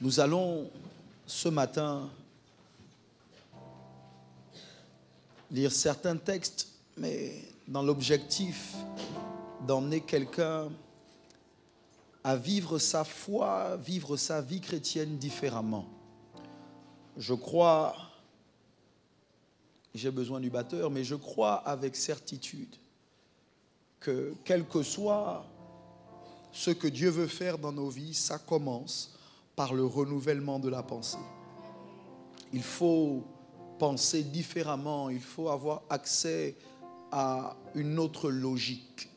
Nous allons ce matin lire certains textes, mais dans l'objectif d'emmener quelqu'un à vivre sa foi, vivre sa vie chrétienne différemment. Je crois, j'ai besoin du batteur, mais je crois avec certitude que quel que soit ce que Dieu veut faire dans nos vies, ça commence par le renouvellement de la pensée. Il faut penser différemment, il faut avoir accès à une autre logique.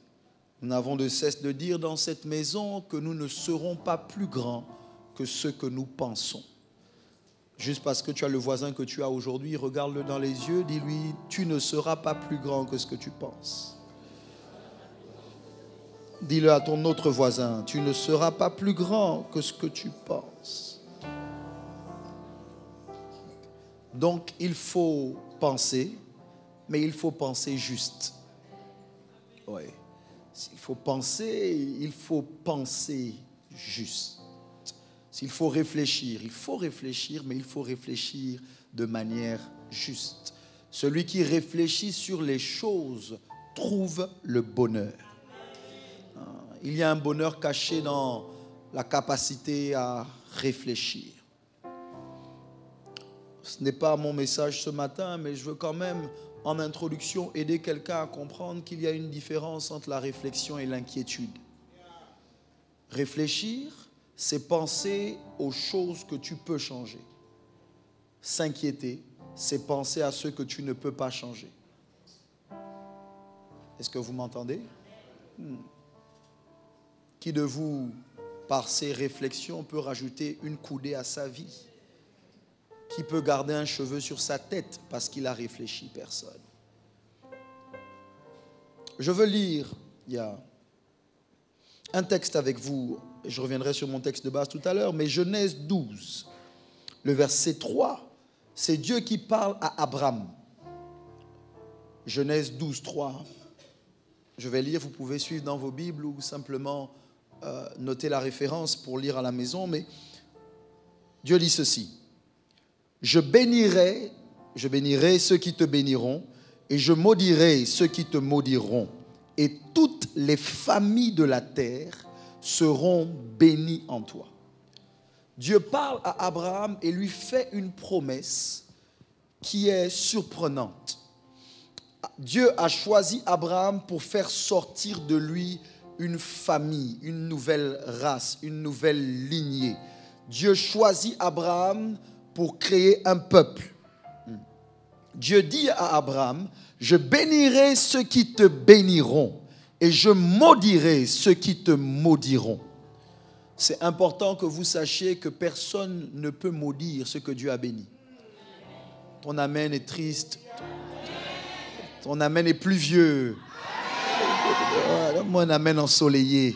Nous n'avons de cesse de dire dans cette maison que nous ne serons pas plus grands que ce que nous pensons. Juste parce que tu as le voisin que tu as aujourd'hui, regarde-le dans les yeux, dis-lui, tu ne seras pas plus grand que ce que tu penses. Dis-le à ton autre voisin, tu ne seras pas plus grand que ce que tu penses. Donc, il faut penser, mais il faut penser juste. Oui. S'il faut penser juste. S'il faut réfléchir, mais il faut réfléchir de manière juste. Celui qui réfléchit sur les choses trouve le bonheur. Il y a un bonheur caché dans la capacité à réfléchir. Ce n'est pas mon message ce matin, mais je veux quand même, en introduction, aider quelqu'un à comprendre qu'il y a une différence entre la réflexion et l'inquiétude. Réfléchir, c'est penser aux choses que tu peux changer. S'inquiéter, c'est penser à ce que tu ne peux pas changer. Est-ce que vous m'entendez? Qui de vous, par ses réflexions, peut rajouter une coudée à sa vie? Qui peut garder un cheveu sur sa tête parce qu'il a réfléchi? Personne. Je veux lire, il y a un texte avec vous, et je reviendrai sur mon texte de base tout à l'heure, mais Genèse 12, le verset 3, c'est Dieu qui parle à Abraham. Genèse 12, 3. Je vais lire, vous pouvez suivre dans vos Bibles ou simplement noter la référence pour lire à la maison, mais Dieu dit ceci. Je bénirai ceux qui te béniront, et je maudirai ceux qui te maudiront. Et toutes les familles de la terre seront bénies en toi. Dieu parle à Abraham et lui fait une promesse qui est surprenante. Dieu a choisi Abraham pour faire sortir de lui une famille, une nouvelle race, une nouvelle lignée. Dieu choisit Abraham pour créer un peuple. Dieu dit à Abraham, je bénirai ceux qui te béniront et je maudirai ceux qui te maudiront. C'est important que vous sachiez que personne ne peut maudire ce que Dieu a béni. Ton amen est triste. Ton amen est pluvieux. Donne-moi un amen ensoleillé.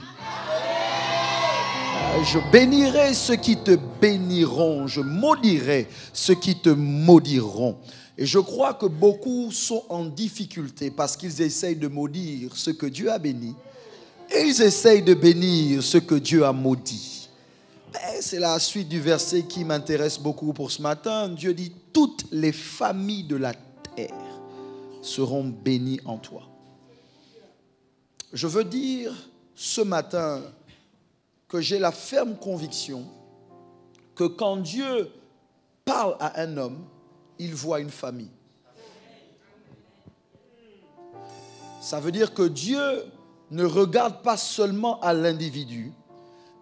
Je bénirai ceux qui te béniront, je maudirai ceux qui te maudiront. Et je crois que beaucoup sont en difficulté parce qu'ils essayent de maudire ce que Dieu a béni et ils essayent de bénir ce que Dieu a maudit. Mais c'est la suite du verset qui m'intéresse beaucoup pour ce matin. Dieu dit, toutes les familles de la terre seront bénies en toi. Je veux dire ce matin que j'ai la ferme conviction que quand Dieu parle à un homme, il voit une famille. Ça veut dire que Dieu ne regarde pas seulement à l'individu,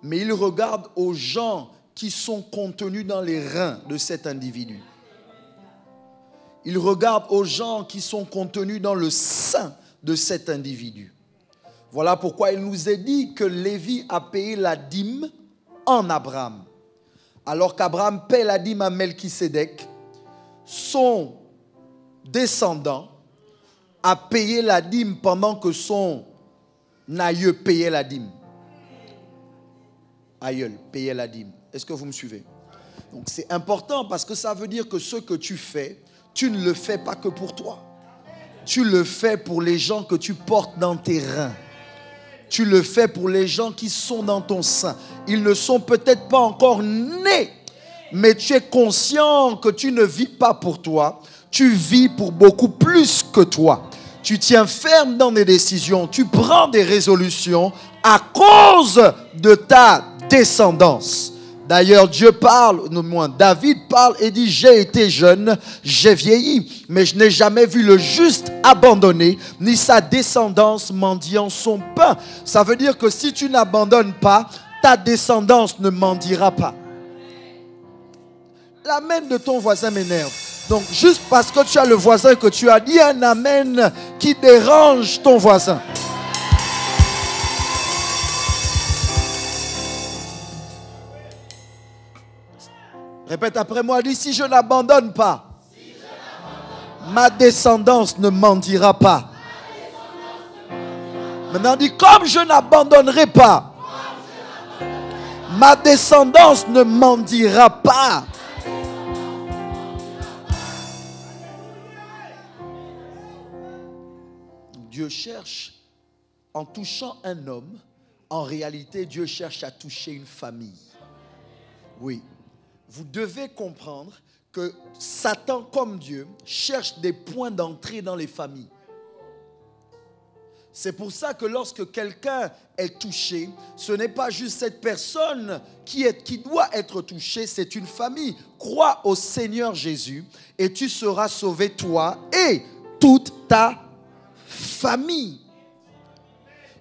mais il regarde aux gens qui sont contenus dans les reins de cet individu. Il regarde aux gens qui sont contenus dans le sein de cet individu. Voilà pourquoi il nous est dit que Lévi a payé la dîme en Abraham. Alors qu'Abraham paie la dîme à Melchisédek, son descendant a payé la dîme pendant que son aïeux payait la dîme. Aïeul payait la dîme. Est-ce que vous me suivez? Donc c'est important parce que ça veut dire que ce que tu fais, tu ne le fais pas que pour toi. Tu le fais pour les gens que tu portes dans tes reins. Tu le fais pour les gens qui sont dans ton sein. Ils ne sont peut-être pas encore nés, mais tu es conscient que tu ne vis pas pour toi. Tu vis pour beaucoup plus que toi. Tu tiens ferme dans des décisions. Tu prends des résolutions à cause de ta descendance. D'ailleurs, Dieu parle, non moins, David parle et dit: j'ai été jeune, j'ai vieilli, mais je n'ai jamais vu le juste abandonné, ni sa descendance mendiant son pain. Ça veut dire que si tu n'abandonnes pas, ta descendance ne mendiera pas. L'amen de ton voisin m'énerve. Donc, juste parce que tu as le voisin que tu as dit un amen qui dérange ton voisin. Répète après moi, dis: si je n'abandonne pas, ma descendance ne mendiera pas. Maintenant, dis: comme je n'abandonnerai pas, ma descendance ne mendiera pas. Dieu cherche, en touchant un homme, en réalité, Dieu cherche à toucher une famille. Oui. Vous devez comprendre que Satan, comme Dieu, cherche des points d'entrée dans les familles. C'est pour ça que lorsque quelqu'un est touché, ce n'est pas juste cette personne qui doit être touchée, c'est une famille. Crois au Seigneur Jésus et tu seras sauvé, toi et toute ta famille.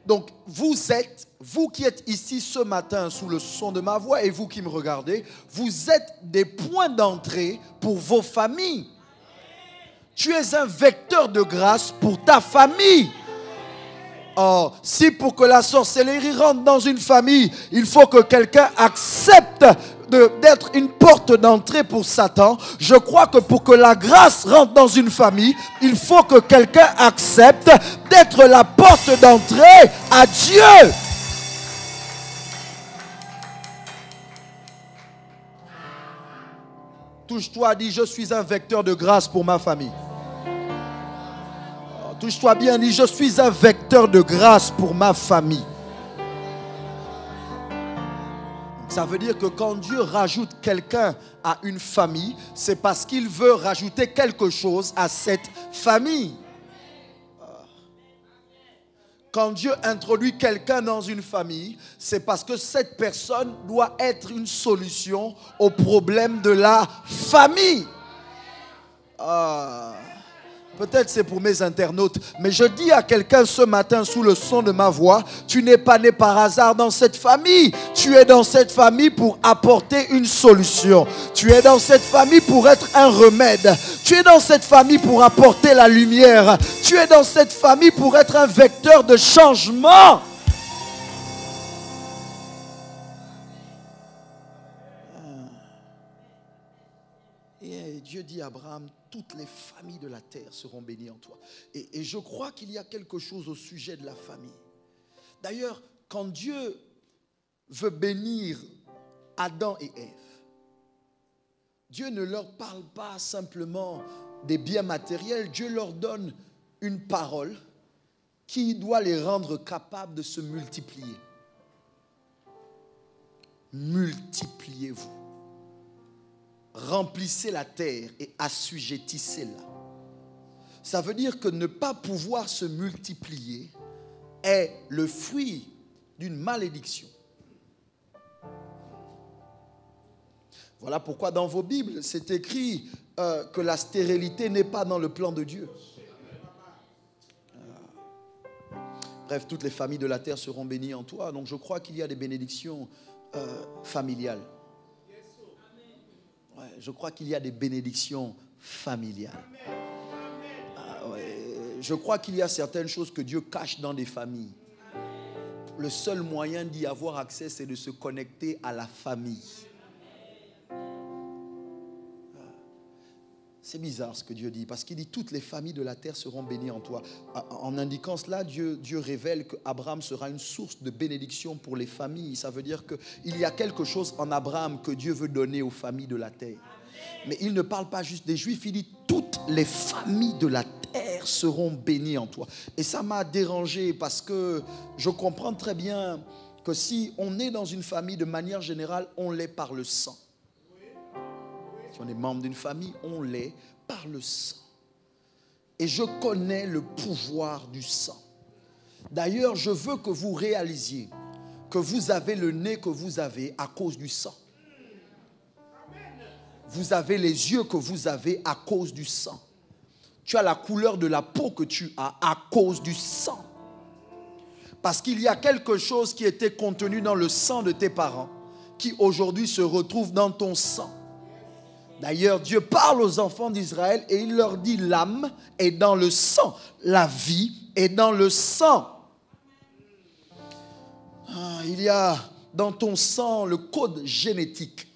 Donc, vous qui êtes ici ce matin sous le son de ma voix et vous qui me regardez, vous êtes des points d'entrée pour vos familles. Tu es un vecteur de grâce pour ta famille. Or, si pour que la sorcellerie rentre dans une famille, il faut que quelqu'un accepte d'être une porte d'entrée pour Satan, je crois que pour que la grâce rentre dans une famille, il faut que quelqu'un accepte d'être la porte d'entrée à Dieu. Touche-toi, dis: je suis un vecteur de grâce pour ma famille. Touche-toi bien, dis: je suis un vecteur de grâce pour ma famille. Ça veut dire que quand Dieu rajoute quelqu'un à une famille, c'est parce qu'il veut rajouter quelque chose à cette famille. Quand Dieu introduit quelqu'un dans une famille, c'est parce que cette personne doit être une solution au problème de la famille. Peut-être c'est pour mes internautes, mais je dis à quelqu'un ce matin sous le son de ma voix: tu n'es pas né par hasard dans cette famille. Tu es dans cette famille pour apporter une solution. Tu es dans cette famille pour être un remède. Tu es dans cette famille pour apporter la lumière. Tu es dans cette famille pour être un vecteur de changement. Et Dieu dit à Abraham: toutes les familles de la terre seront bénies en toi. Et je crois qu'il y a quelque chose au sujet de la famille. D'ailleurs, quand Dieu veut bénir Adam et Ève, Dieu ne leur parle pas simplement des biens matériels. Dieu leur donne une parole qui doit les rendre capables de se multiplier. Multipliez-vous. Remplissez la terre et assujettissez-la. Ça veut dire que ne pas pouvoir se multiplier est le fruit d'une malédiction. Voilà pourquoi dans vos Bibles, c'est écrit que la stérilité n'est pas dans le plan de Dieu. Bref, toutes les familles de la terre seront bénies en toi. Donc je crois qu'il y a des bénédictions familiales. Ouais, je crois qu'il y a des bénédictions familiales. Je crois qu'il y a certaines choses que Dieu cache dans des familles. Le seul moyen d'y avoir accès, c'est de se connecter à la famille. C'est bizarre ce que Dieu dit, parce qu'il dit: toutes les familles de la terre seront bénies en toi. En indiquant cela, Dieu révèle qu'Abraham sera une source de bénédiction pour les familles. Ça veut dire qu'il y a quelque chose en Abraham que Dieu veut donner aux familles de la terre. Mais il ne parle pas juste des Juifs, il dit: toutes les familles de la terre terre seront bénies en toi. Et ça m'a dérangé parce que je comprends très bien que si on est dans une famille, de manière générale, on l'est par le sang. Si on est membre d'une famille, on l'est par le sang. Et je connais le pouvoir du sang. D'ailleurs, je veux que vous réalisiez que vous avez le nez que vous avez à cause du sang. Vous avez les yeux que vous avez à cause du sang. Tu as la couleur de la peau que tu as à cause du sang. Parce qu'il y a quelque chose qui était contenu dans le sang de tes parents qui aujourd'hui se retrouve dans ton sang. D'ailleurs, Dieu parle aux enfants d'Israël et il leur dit: l'âme est dans le sang, la vie est dans le sang. Il y a dans ton sang le code génétique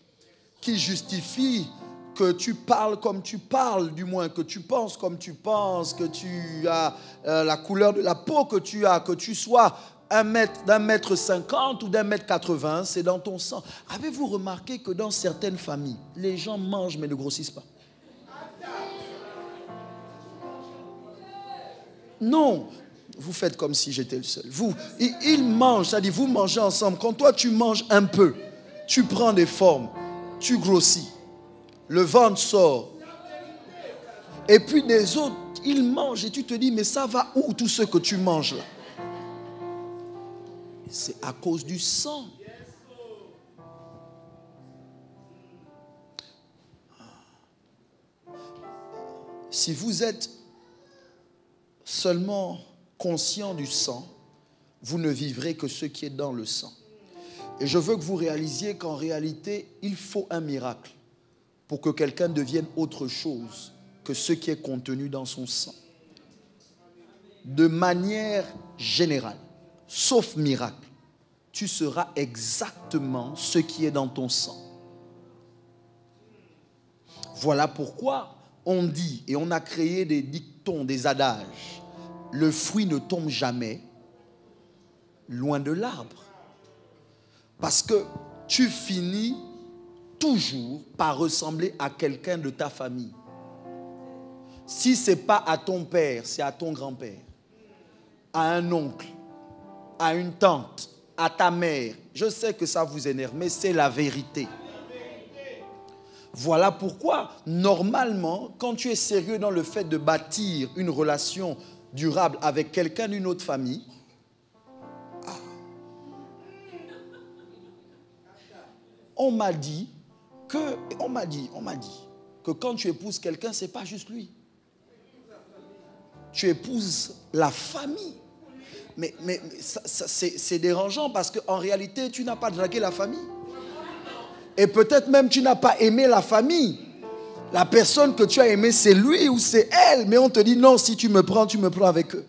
qui justifie que tu parles comme tu parles, du moins que tu penses comme tu penses, que tu as la couleur de la peau que tu as, que tu sois d'un mètre 50 ou d'un mètre 80, c'est dans ton sang. Avez-vous remarqué que dans certaines familles, les gens mangent mais ne grossissent pas? Non, vous faites comme si j'étais le seul. Ils mangent, c'est-à-dire vous mangez ensemble. Quand toi tu manges un peu, tu prends des formes, tu grossis, le ventre sort. Et puis des autres, ils mangent et tu te dis: mais ça va où tout ce que tu manges là? C'est à cause du sang. Si vous êtes seulement conscient du sang, vous ne vivrez que ce qui est dans le sang. Et je veux que vous réalisiez qu'en réalité, il faut un miracle pour que quelqu'un devienne autre chose que ce qui est contenu dans son sang. De manière générale, sauf miracle, tu seras exactement ce qui est dans ton sang. Voilà pourquoi on dit, et on a créé des dictons, des adages: le fruit ne tombe jamais loin de l'arbre. Parce que tu finis toujours par ressembler à quelqu'un de ta famille. Si ce n'est pas à ton père, c'est à ton grand-père, à un oncle, à une tante, à ta mère. Je sais que ça vous énerve, mais c'est la vérité. Voilà pourquoi, normalement, quand tu es sérieux dans le fait de bâtir une relation durable avec quelqu'un d'une autre famille, on m'a dit que quand tu épouses quelqu'un, ce n'est pas juste lui. Tu épouses la famille. Mais c'est dérangeant parce qu'en réalité, tu n'as pas dragué la famille. Et peut-être même tu n'as pas aimé la famille. La personne que tu as aimée, c'est lui ou c'est elle. Mais on te dit: non, si tu me prends avec eux.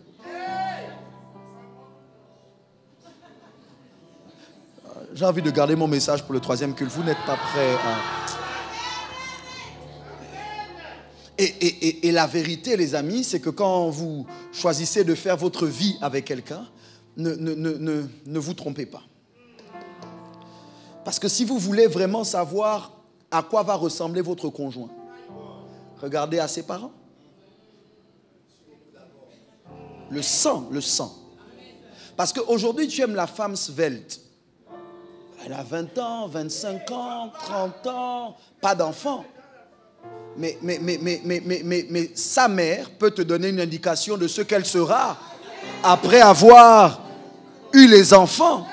J'ai envie de garder mon message pour le troisième culte. Vous n'êtes pas prêts à... Et la vérité, les amis, c'est que quand vous choisissez de faire votre vie avec quelqu'un, ne vous trompez pas. Parce que si vous voulez vraiment savoir à quoi va ressembler votre conjoint, regardez à ses parents. Le sang. Parce qu'aujourd'hui, tu aimes la femme svelte. Elle a 20 ans, 25 ans, 30 ans, pas d'enfant. Mais sa mère peut te donner une indication de ce qu'elle sera après avoir eu les enfants.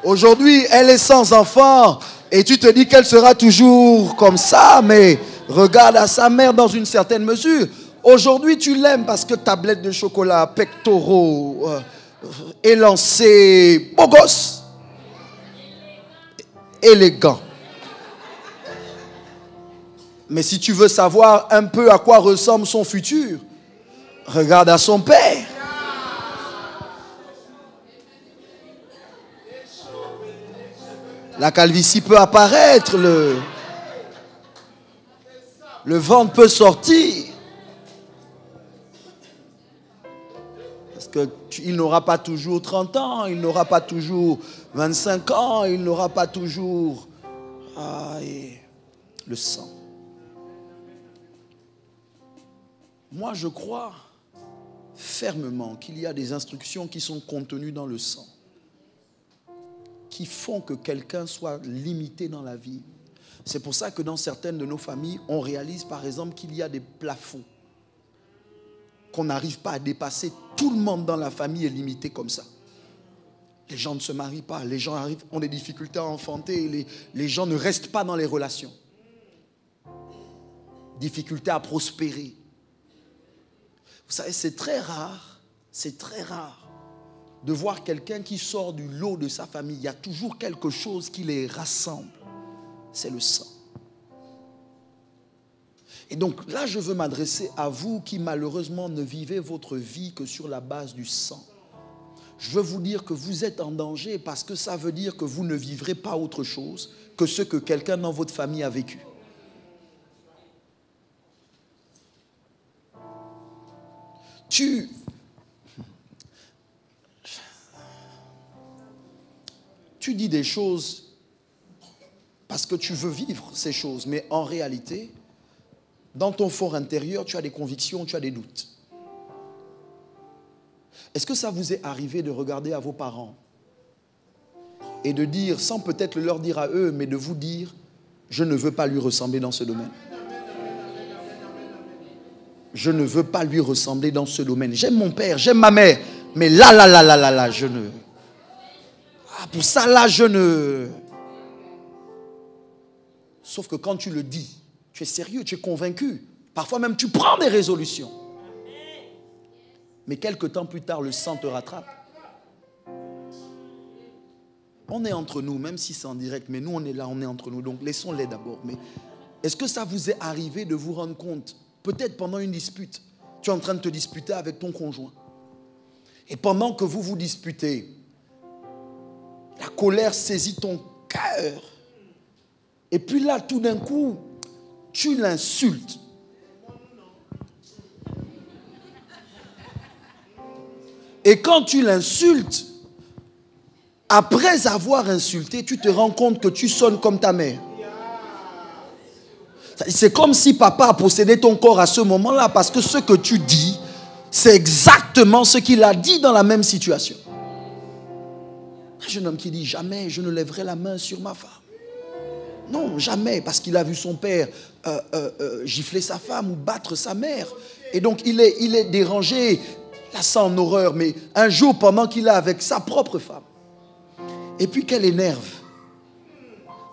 Aujourd'hui, elle est sans enfant et tu te dis qu'elle sera toujours comme ça, mais regarde à sa mère dans une certaine mesure. Aujourd'hui, tu l'aimes parce que tablette de chocolat, pectoraux, élancé, beau gosse, élégant. Mais si tu veux savoir un peu à quoi ressemble son futur, regarde à son père. La calvitie peut apparaître, le ventre peut sortir. Parce qu'il n'aura pas toujours 30 ans, il n'aura pas toujours 25 ans, il n'aura pas toujours le sang. Moi, je crois fermement qu'il y a des instructions qui sont contenues dans le sang, qui font que quelqu'un soit limité dans la vie. C'est pour ça que dans certaines de nos familles, on réalise par exemple qu'il y a des plafonds qu'on n'arrive pas à dépasser. Tout le monde dans la famille est limité comme ça. Les gens ne se marient pas, les gens ont des difficultés à enfanter, les gens ne restent pas dans les relations. Difficulté à prospérer. Vous savez, c'est très rare de voir quelqu'un qui sort du lot de sa famille. Il y a toujours quelque chose qui les rassemble. C'est le sang. Et donc là, je veux m'adresser à vous qui malheureusement ne vivez votre vie que sur la base du sang. Je veux vous dire que vous êtes en danger parce que ça veut dire que vous ne vivrez pas autre chose que ce que quelqu'un dans votre famille a vécu. Tu dis des choses parce que tu veux vivre ces choses, mais en réalité, dans ton fort intérieur, tu as des convictions, tu as des doutes. Est-ce que ça vous est arrivé de regarder à vos parents et de dire, sans peut-être leur dire à eux, mais de vous dire, je ne veux pas lui ressembler dans ce domaine. Je ne veux pas lui ressembler dans ce domaine. J'aime mon père, j'aime ma mère, mais là, je ne... Ah, pour ça, là, je ne... Sauf que quand tu le dis, tu es sérieux, tu es convaincu. Parfois même, tu prends des résolutions. Mais quelque temps plus tard, le sang te rattrape. On est entre nous, même si c'est en direct, mais nous, on est là, on est entre nous. Donc, laissons-les d'abord. Mais est-ce que ça vous est arrivé de vous rendre compte, peut-être pendant une dispute, tu es en train de te disputer avec ton conjoint. Et pendant que vous vous disputez, la colère saisit ton cœur. Et puis là, tout d'un coup, tu l'insultes. Et quand tu l'insultes, après avoir insulté, tu te rends compte que tu sonnes comme ta mère. C'est comme si papa a possédé ton corps à ce moment-là, parce que ce que tu dis, c'est exactement ce qu'il a dit dans la même situation. Un jeune homme qui dit, jamais je ne lèverai la main sur ma femme. Non, jamais, parce qu'il a vu son père gifler sa femme ou battre sa mère. Et donc il est dérangé, là ça en horreur, mais un jour pendant qu'il est avec sa propre femme, et puis qu'elle énerve,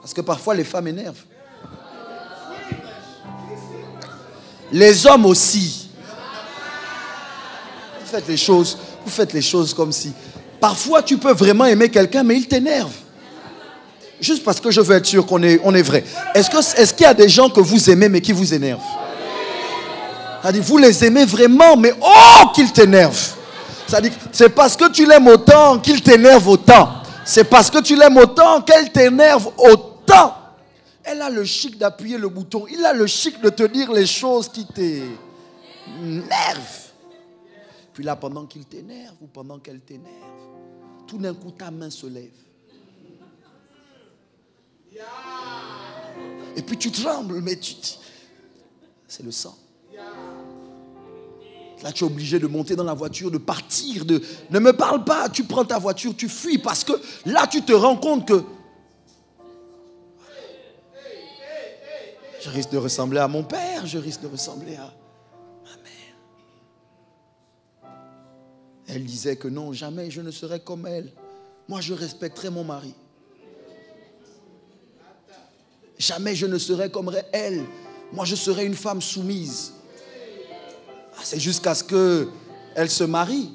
parce que parfois les femmes énervent. Les hommes aussi. Vous faites les choses comme si... Parfois tu peux vraiment aimer quelqu'un, mais il t'énerve. Juste parce que je veux être sûr qu'on est vrai. Est-ce qu'il y a des gens que vous aimez mais qui vous énervent? C'est-à-dire, vous les aimez vraiment, mais oh, qu'ils t'énervent. C'est-à-dire, c'est parce que tu l'aimes autant qu'il t'énerve autant. C'est parce que tu l'aimes autant qu'elle t'énerve autant. Elle a le chic d'appuyer le bouton. Il a le chic de te dire les choses qui t'énervent. Puis là, pendant qu'il t'énerve ou pendant qu'elle t'énerve, tout d'un coup, ta main se lève. Et puis tu trembles, mais c'est le sang. Là, tu es obligé de monter dans la voiture, de partir. Ne me parle pas, tu prends ta voiture, tu fuis. Parce que là, tu te rends compte que je risque de ressembler à mon père, je risque de ressembler à ma mère. Elle disait que non, jamais je ne serai comme elle. Moi, je respecterai mon mari. Jamais je ne serai comme elle. Moi, je serai une femme soumise. C'est jusqu'à ce qu'elle se marie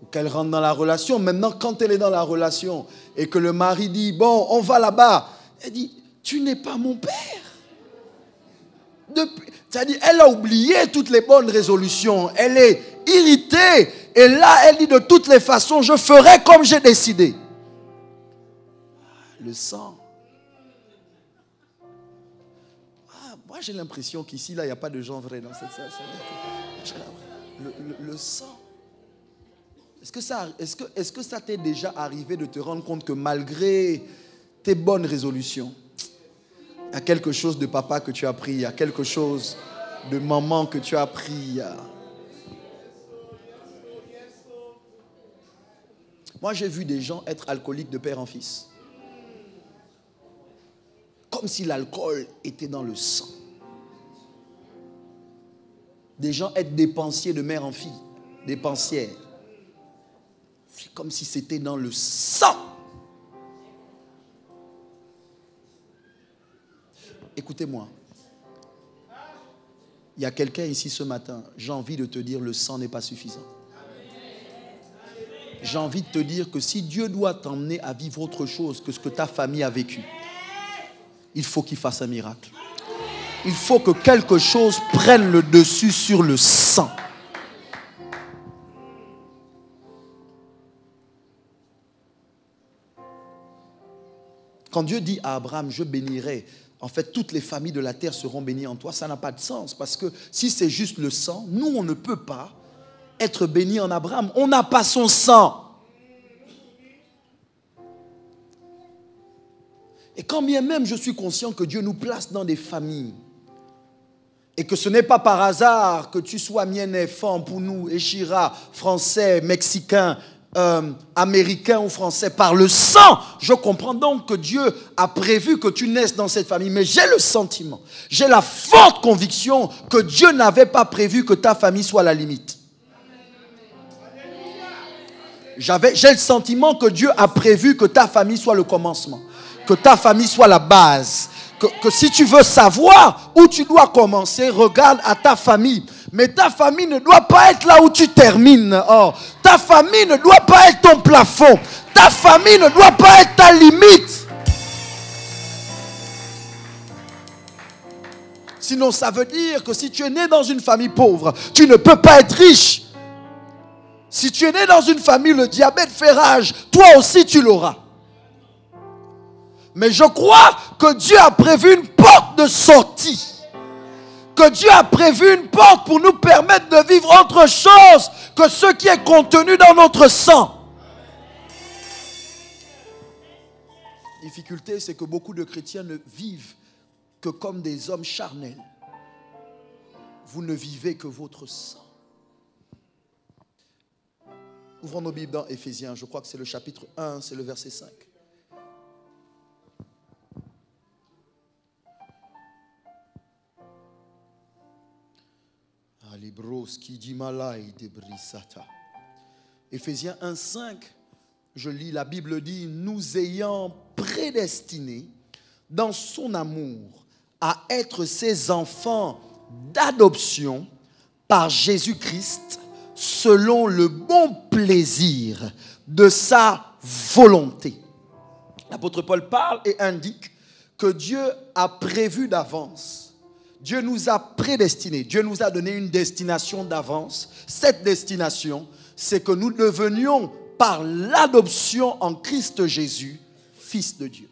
ou qu'elle rentre dans la relation. Maintenant, quand elle est dans la relation et que le mari dit, bon, on va là-bas. Elle dit, tu n'es pas mon père. C'est-à-dire, elle a oublié toutes les bonnes résolutions. Elle est irritée. Et là, elle dit, de toutes les façons, je ferai comme j'ai décidé. Le sang. Moi, j'ai l'impression qu'ici, là, il n'y a pas de gens vrais dans cette salle. Le sang. Est-ce que ça t'est déjà arrivé de te rendre compte que malgré tes bonnes résolutions, il y a quelque chose de papa que tu as pris, il y a quelque chose de maman que tu as pris. Moi, j'ai vu des gens être alcooliques de père en fils. Comme si l'alcool était dans le sang. Des gens être dépensiers de mère en fille. Dépensières. C'est comme si c'était dans le sang. Écoutez-moi. Il y a quelqu'un ici ce matin, j'ai envie de te dire, le sang n'est pas suffisant. J'ai envie de te dire que si Dieu doit t'emmener à vivre autre chose que ce que ta famille a vécu, il faut qu'il fasse un miracle. Il faut que quelque chose prenne le dessus sur le sang. Quand Dieu dit à Abraham, je bénirai, en fait, toutes les familles de la terre seront bénies en toi, ça n'a pas de sens. Parce que si c'est juste le sang, nous, on ne peut pas être bénis en Abraham. On n'a pas son sang. Et quand bien même je suis conscient que Dieu nous place dans des familles, et que ce n'est pas par hasard que tu sois Mienné, pour nous, Echira, français, mexicain, américain ou français, par le sang. Je comprends donc que Dieu a prévu que tu naisses dans cette famille. Mais j'ai le sentiment, j'ai la forte conviction que Dieu n'avait pas prévu que ta famille soit la limite. J'ai le sentiment que Dieu a prévu que ta famille soit le commencement. Que ta famille soit la base. Que si tu veux savoir où tu dois commencer, regarde à ta famille. Mais ta famille ne doit pas être là où tu termines. Oh, ta famille ne doit pas être ton plafond. Ta famille ne doit pas être ta limite. Sinon, ça veut dire que si tu es né dans une famille pauvre, tu ne peux pas être riche. Si tu es né dans une famille, le diabète fait rage, toi aussi tu l'auras. Mais je crois que Dieu a prévu une porte de sortie. Que Dieu a prévu une porte pour nous permettre de vivre autre chose que ce qui est contenu dans notre sang. La difficulté, c'est que beaucoup de chrétiens ne vivent que comme des hommes charnels. Vous ne vivez que votre sang. Ouvrons nos Bibles dans Éphésiens, je crois que c'est le chapitre 1, c'est le verset 5. Éphésiens 1, 5, je lis, la Bible dit, nous ayant prédestinés dans son amour à être ses enfants d'adoption par Jésus-Christ, selon le bon plaisir de sa volonté. L'apôtre Paul parle et indique que Dieu a prévu d'avance. Dieu nous a prédestinés. Dieu nous a donné une destination d'avance. Cette destination, c'est que nous devenions, par l'adoption en Christ Jésus, fils de Dieu.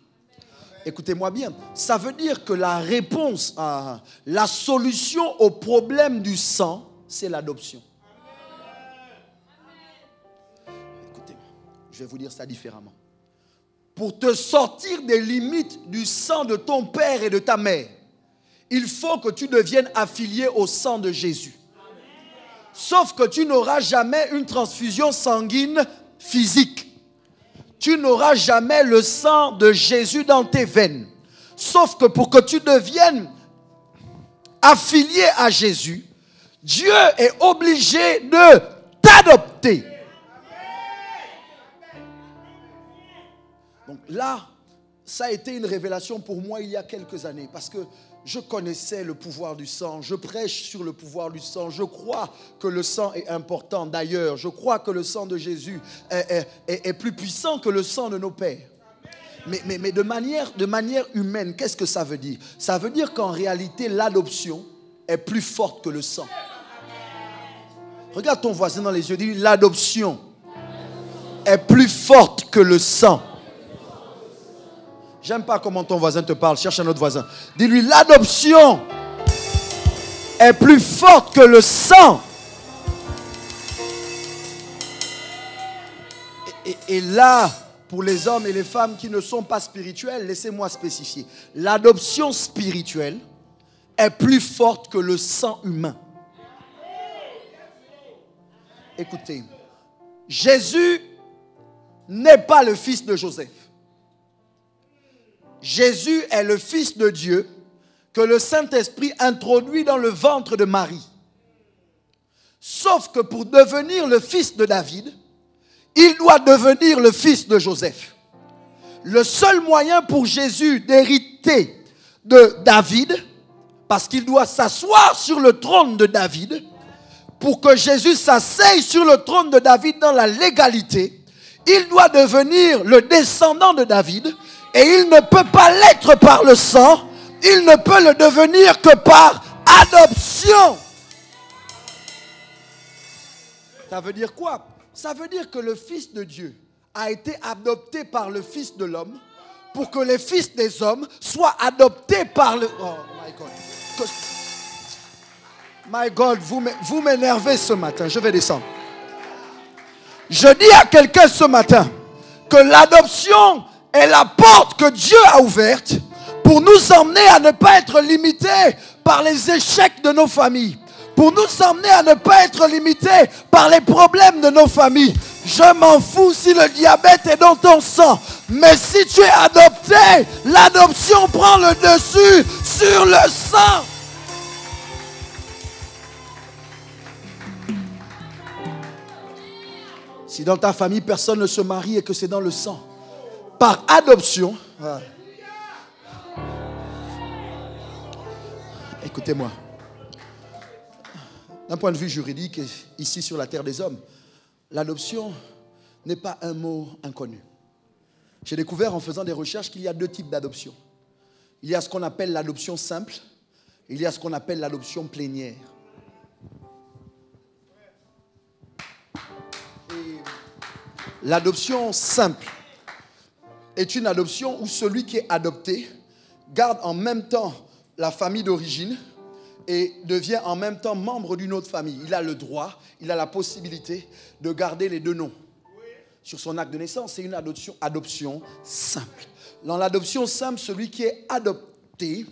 Écoutez-moi bien, ça veut dire que la réponse, la solution au problème du sang, c'est l'adoption. Écoutez, je vais vous dire ça différemment. Pour te sortir des limites du sang de ton père et de ta mère, il faut que tu deviennes affilié au sang de Jésus. Sauf que tu n'auras jamais une transfusion sanguine physique. Tu n'auras jamais le sang de Jésus dans tes veines. Sauf que pour que tu deviennes affilié à Jésus, Dieu est obligé de t'adopter. Donc là, ça a été une révélation pour moi il y a quelques années, parce que je connaissais le pouvoir du sang, je prêche sur le pouvoir du sang, je crois que le sang est important. D'ailleurs, je crois que le sang de Jésus est plus puissant que le sang de nos pères. Mais de manière humaine, qu'est-ce que ça veut dire? Ça veut dire qu'en réalité, l'adoption est plus forte que le sang. Regarde ton voisin dans les yeux, dis-lui, l'adoption est plus forte que le sang. J'aime pas comment ton voisin te parle. Cherche un autre voisin. Dis-lui, l'adoption est plus forte que le sang. Et là, pour les hommes et les femmes qui ne sont pas spirituels, laissez-moi spécifier. L'adoption spirituelle est plus forte que le sang humain. Écoutez, Jésus n'est pas le fils de Joseph. Jésus est le fils de Dieu que le Saint-Esprit introduit dans le ventre de Marie. Sauf que pour devenir le fils de David, il doit devenir le fils de Joseph. Le seul moyen pour Jésus d'hériter de David, parce qu'il doit s'asseoir sur le trône de David, pour que Jésus s'asseye sur le trône de David dans la légalité, il doit devenir le descendant de David et il ne peut pas l'être par le sang, il ne peut le devenir que par adoption. Ça veut dire quoi? Ça veut dire que le Fils de Dieu a été adopté par le Fils de l'homme pour que les fils des hommes soient adoptés par le... Oh my God. My God, vous m'énervez ce matin. Je vais descendre. Je dis à quelqu'un ce matin que l'adoption est la porte que Dieu a ouverte pour nous emmener à ne pas être limités par les échecs de nos familles, pour nous emmener à ne pas être limités par les problèmes de nos familles. Je m'en fous si le diabète est dans ton sang, mais si tu es adopté, l'adoption prend le dessus sur le sang. Si dans ta famille, personne ne se marie et que c'est dans le sang, par adoption, écoutez-moi, d'un point de vue juridique, ici sur la terre des hommes, l'adoption n'est pas un mot inconnu. J'ai découvert en faisant des recherches qu'il y a deux types d'adoption. Il y a ce qu'on appelle l'adoption simple, il y a ce qu'on appelle l'adoption plénière. L'adoption simple est une adoption où celui qui est adopté garde en même temps la famille d'origine et devient en même temps membre d'une autre famille. Il a le droit, il a la possibilité de garder les deux noms sur son acte de naissance. C'est une adoption simple. Dans l'adoption simple, celui qui est adopté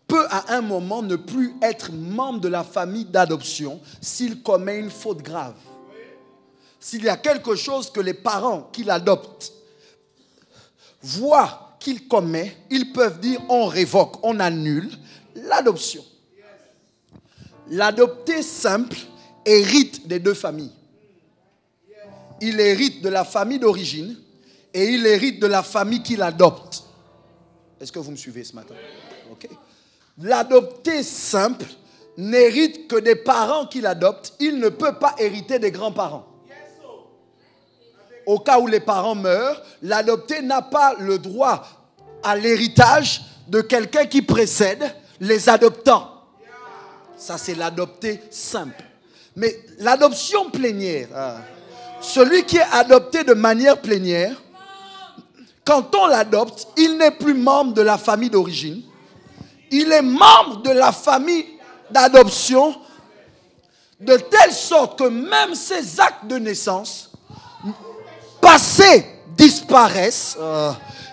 peut à un moment ne plus être membre de la famille d'adoption s'il commet une faute grave. S'il y a quelque chose que les parents qui l'adoptent voient qu'il commet, ils peuvent dire on révoque, on annule l'adoption. L'adopté simple hérite des deux familles. Il hérite de la famille d'origine et il hérite de la famille qui l'adopte. Est-ce que vous me suivez ce matin? Okay. L'adopté simple n'hérite que des parents qui l'adoptent. Il ne peut pas hériter des grands-parents. Au cas où les parents meurent, l'adopté n'a pas le droit à l'héritage de quelqu'un qui précède les adoptants. Ça, c'est l'adopté simple. Mais l'adoption plénière, celui qui est adopté de manière plénière, quand on l'adopte, il n'est plus membre de la famille d'origine. Il est membre de la famille d'adoption, de telle sorte que même ses actes de naissance passés disparaissent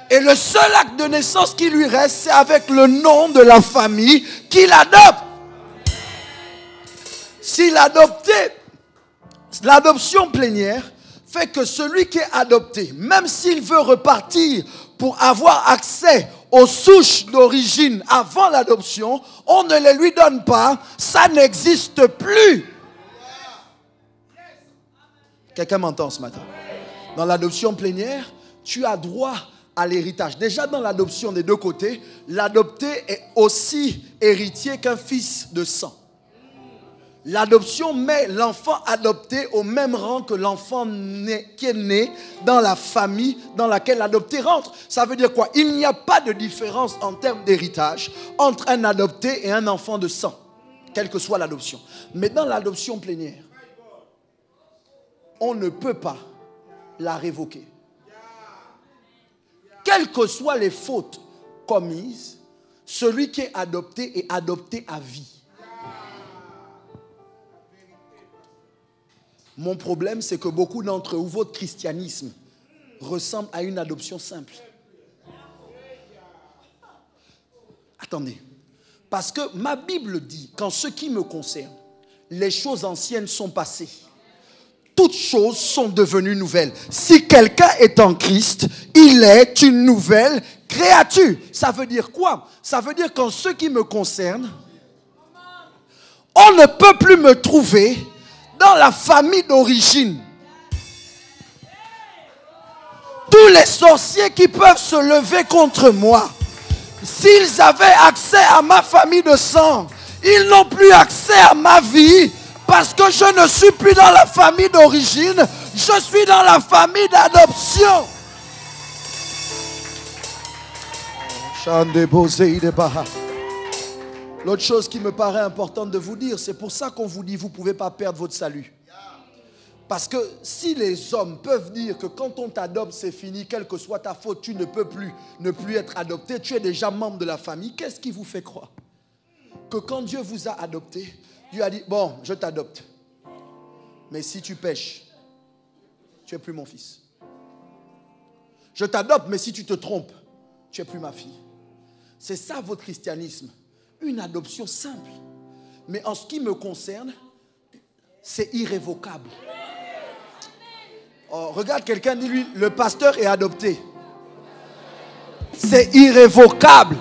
et le seul acte de naissance qui lui reste, c'est avec le nom de la famille qui l'adopte. Si l'adoption plénière fait que celui qui est adopté, même s'il veut repartir pour avoir accès aux souches d'origine avant l'adoption, on ne les lui donne pas, ça n'existe plus. Quelqu'un m'entend ce matin? Dans l'adoption plénière, tu as droit à l'héritage. Déjà dans l'adoption des deux côtés, l'adopté est aussi héritier qu'un fils de sang. L'adoption met l'enfant adopté au même rang que l'enfant qui est né dans la famille dans laquelle l'adopté rentre. Ça veut dire quoi? Il n'y a pas de différence en termes d'héritage entre un adopté et un enfant de sang, quelle que soit l'adoption. Mais dans l'adoption plénière, on ne peut pas la révoquer. Quelles que soient les fautes commises, celui qui est adopté à vie. Mon problème, c'est que beaucoup d'entre vous, votre christianisme ressemble à une adoption simple. Attendez, Parce que ma Bible dit qu'en ce qui me concerne, les choses anciennes sont passées. Toutes choses sont devenues nouvelles. Si quelqu'un est en Christ, il est une nouvelle créature. Ça veut dire quoi? Ça veut dire qu'en ce qui me concerne, on ne peut plus me trouver dans la famille d'origine. Tous les sorciers qui peuvent se lever contre moi, s'ils avaient accès à ma famille de sang, ils n'ont plus accès à ma vie parce que je ne suis plus dans la famille d'origine, je suis dans la famille d'adoption. L'autre chose qui me paraît importante de vous dire, c'est pour ça qu'on vous dit, vous ne pouvez pas perdre votre salut. Parce que si les hommes peuvent dire que quand on t'adopte, c'est fini, quelle que soit ta faute, tu ne peux plus ne plus être adopté, tu es déjà membre de la famille, qu'est-ce qui vous fait croire que quand Dieu vous a adopté, Dieu a dit, bon, je t'adopte. Mais si tu pèches, tu n'es plus mon fils. Je t'adopte, mais si tu te trompes, tu n'es plus ma fille. C'est ça votre christianisme. Une adoption simple. Mais en ce qui me concerne, c'est irrévocable. Oh, regarde quelqu'un, dis-lui, le pasteur est adopté. C'est irrévocable.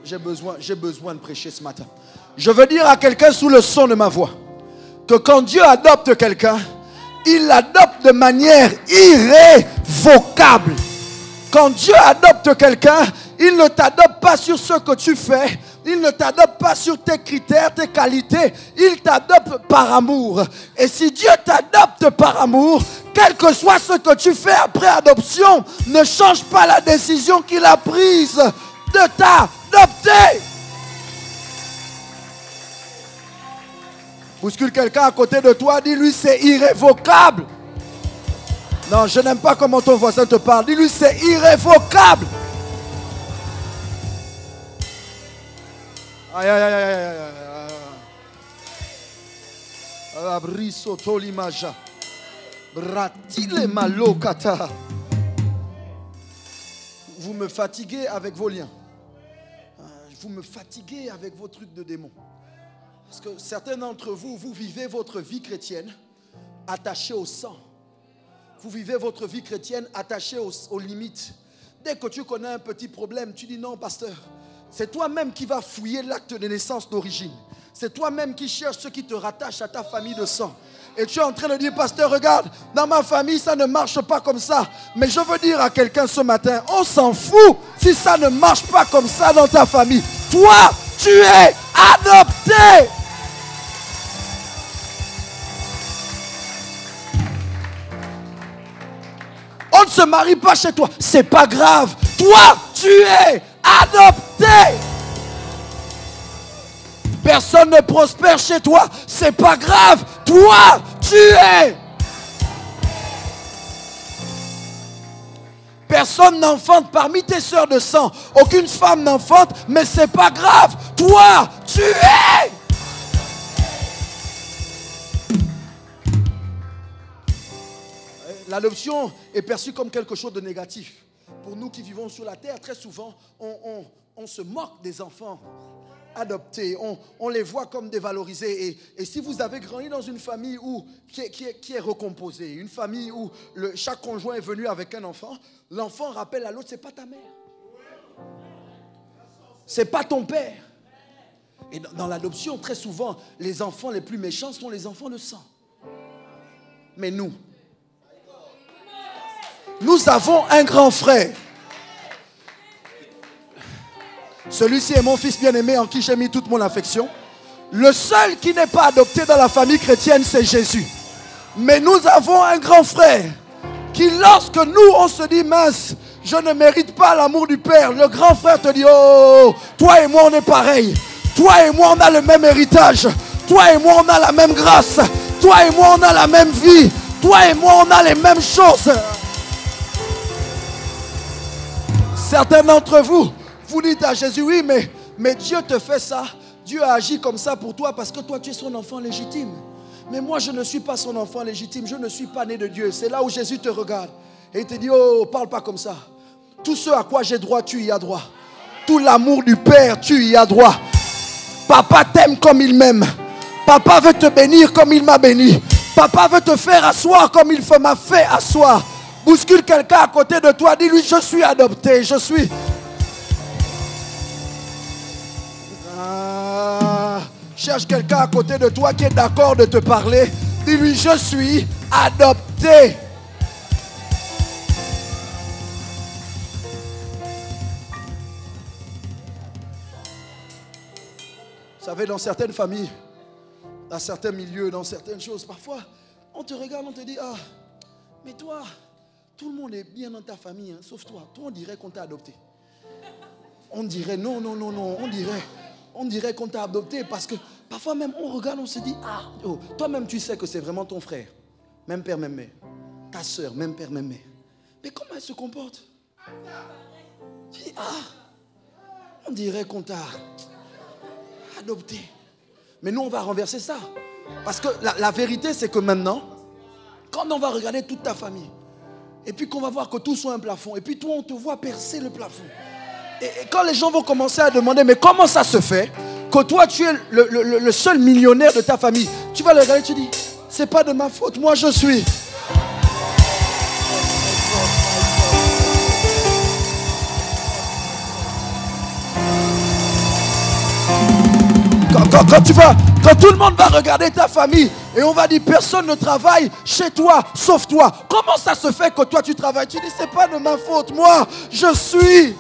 J'ai besoin de prêcher ce matin. Je veux dire à quelqu'un sous le son de ma voix que quand Dieu adopte quelqu'un, il l'adopte de manière irrévocable. Quand Dieu adopte quelqu'un, il ne t'adopte pas sur ce que tu fais. Il ne t'adopte pas sur tes critères, tes qualités. Il t'adopte par amour. Et si Dieu t'adopte par amour, quel que soit ce que tu fais après adoption, ne change pas la décision qu'il a prise de t'adopter. Bouscule quelqu'un à côté de toi, dis-lui c'est irrévocable. Non, je n'aime pas comment ton voisin te parle. Dis-lui c'est irrévocable. Aïe, aïe, aïe, aïe, aïe, aïe. Abriso tolimaja. Bratile malokata. Vous me fatiguez avec vos liens. Vous me fatiguez avec vos trucs de démons. Parce que certains d'entre vous, vous vivez votre vie chrétienne attachée au sang. Vous vivez votre vie chrétienne attachée aux limites. Dès que tu connais un petit problème, tu dis non, pasteur. C'est toi-même qui vas fouiller l'acte de naissance d'origine. C'est toi-même qui cherches ce qui te rattache à ta famille de sang. Et tu es en train de dire, pasteur, regarde, dans ma famille, ça ne marche pas comme ça. Mais je veux dire à quelqu'un ce matin, on s'en fout si ça ne marche pas comme ça dans ta famille. Toi, tu es adopté. On ne se marie pas chez toi. C'est pas grave. Toi, tu es adopté. Personne ne prospère chez toi. C'est pas grave. Toi, tu es. Personne n'enfante parmi tes sœurs de sang. Aucune femme n'enfante, mais c'est pas grave. Toi, tu es. L'adoption est perçue comme quelque chose de négatif. Pour nous qui vivons sur la terre, très souvent, on se moque des enfants adoptés. On les voit comme dévalorisés. Et si vous avez grandi dans une famille qui est recomposée, une famille où chaque conjoint est venu avec un enfant, l'enfant rappelle à l'autre, c'est pas ta mère. C'est pas ton père. Et dans l'adoption, très souvent, les enfants les plus méchants sont les enfants de sang. Mais nous avons un grand frère. Celui-ci est mon fils bien-aimé en qui j'ai mis toute mon affection. Le seul qui n'est pas adopté dans la famille chrétienne, c'est Jésus. Mais nous avons un grand frère qui, lorsque nous, on se dit, mince, je ne mérite pas l'amour du Père, le grand frère te dit, oh, toi et moi, on est pareil. Toi et moi, on a le même héritage. Toi et moi, on a la même grâce. Toi et moi, on a la même vie. Toi et moi, on a les mêmes choses. Certains d'entre vous, vous dites à Jésus, oui, mais Dieu te fait ça. Dieu a agi comme ça pour toi parce que toi, tu es son enfant légitime. Mais moi, je ne suis pas son enfant légitime. Je ne suis pas né de Dieu. C'est là où Jésus te regarde. Et il te dit, oh, parle pas comme ça. Tout ce à quoi j'ai droit, tu y as droit. Tout l'amour du Père, tu y as droit. Papa t'aime comme il m'aime. Papa veut te bénir comme il m'a béni. Papa veut te faire asseoir comme il m'a fait asseoir. Bouscule quelqu'un à côté de toi. Dis-lui, je suis adopté. Je suis... Cherche quelqu'un à côté de toi qui est d'accord de te parler. Dis-lui, je suis adopté. Vous savez, dans certaines familles, dans certains milieux, dans certaines choses, parfois, on te regarde, on te dit, ah, mais toi, tout le monde est bien dans ta famille, hein, sauf toi. Toi, on dirait qu'on t'a adopté. On dirait, non, on dirait qu'on t'a adopté parce que parfois même, on regarde, on se dit, ah, oh, toi-même, tu sais que c'est vraiment ton frère. Même père, même mère. Ta soeur, même père, même mère. Mais comment elle se comporte? Tu dis, ah, on dirait qu'on t'a adopté. Mais nous, on va renverser ça. Parce que la vérité, c'est que maintenant, quand on va regarder toute ta famille, et puis qu'on va voir que tout soit un plafond, et puis toi, on te voit percer le plafond. Et quand les gens vont commencer à demander, mais comment ça se fait que toi, tu es le seul millionnaire de ta famille? Tu vas le regarder, tu dis, c'est pas de ma faute, moi je suis. Quand tout le monde va regarder ta famille et on va dire personne ne travaille chez toi sauf toi. Comment ça se fait que toi tu travailles? Tu dis c'est pas de ma faute, moi je suis.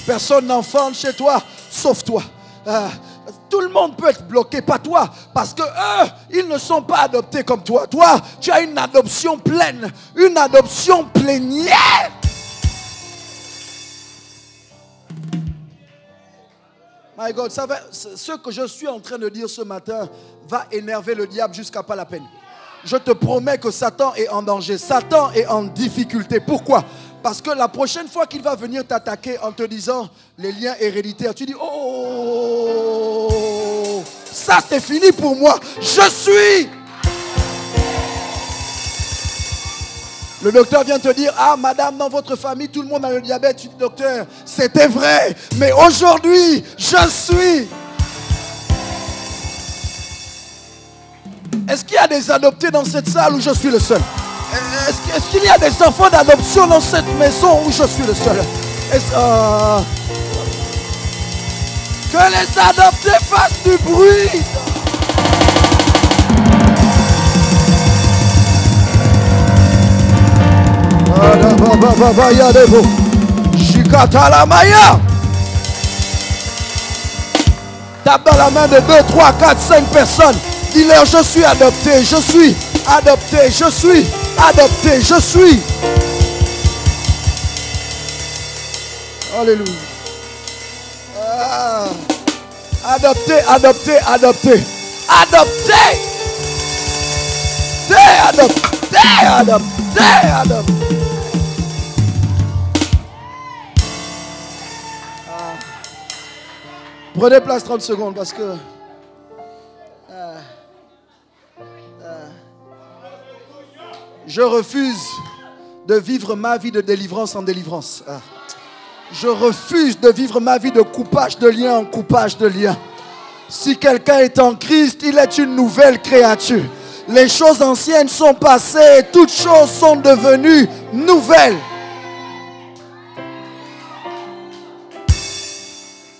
Personne n'enfante chez toi sauf toi. Tout le monde peut être bloqué, pas toi, parce que eux, ils ne sont pas adoptés comme toi. Toi, tu as une adoption pleine, une adoption plénière. My God, ce que je suis en train de dire ce matin va énerver le diable jusqu'à pas la peine. Je te promets que Satan est en danger. Satan est en difficulté. Pourquoi? Parce que la prochaine fois qu'il va venir t'attaquer en te disant les liens héréditaires, tu dis oh, ça c'est fini pour moi. Je suis. Le docteur vient te dire, ah madame, dans votre famille, tout le monde a le diabète. Tu dis, docteur, c'était vrai, mais aujourd'hui, je suis. Est-ce qu'il y a des adoptés dans cette salle où je suis le seul? Est-ce qu'il y a des enfants d'adoption dans cette maison où je suis le seul? Que les adoptés fassent du bruit. Tape dans la main de 2, 3, 4, 5 personnes. Dis-leur, je suis adopté, je suis adopté, je suis adopté, je suis. Alléluia. Adopté, adopté, adopté. Adopté. Adopté, adopté, adopté. Prenez place 30 secondes parce que je refuse de vivre ma vie de délivrance en délivrance. Je refuse de vivre ma vie de coupage de lien en coupage de lien. Si quelqu'un est en Christ, il est une nouvelle créature. Les choses anciennes sont passées, toutes choses sont devenues nouvelles.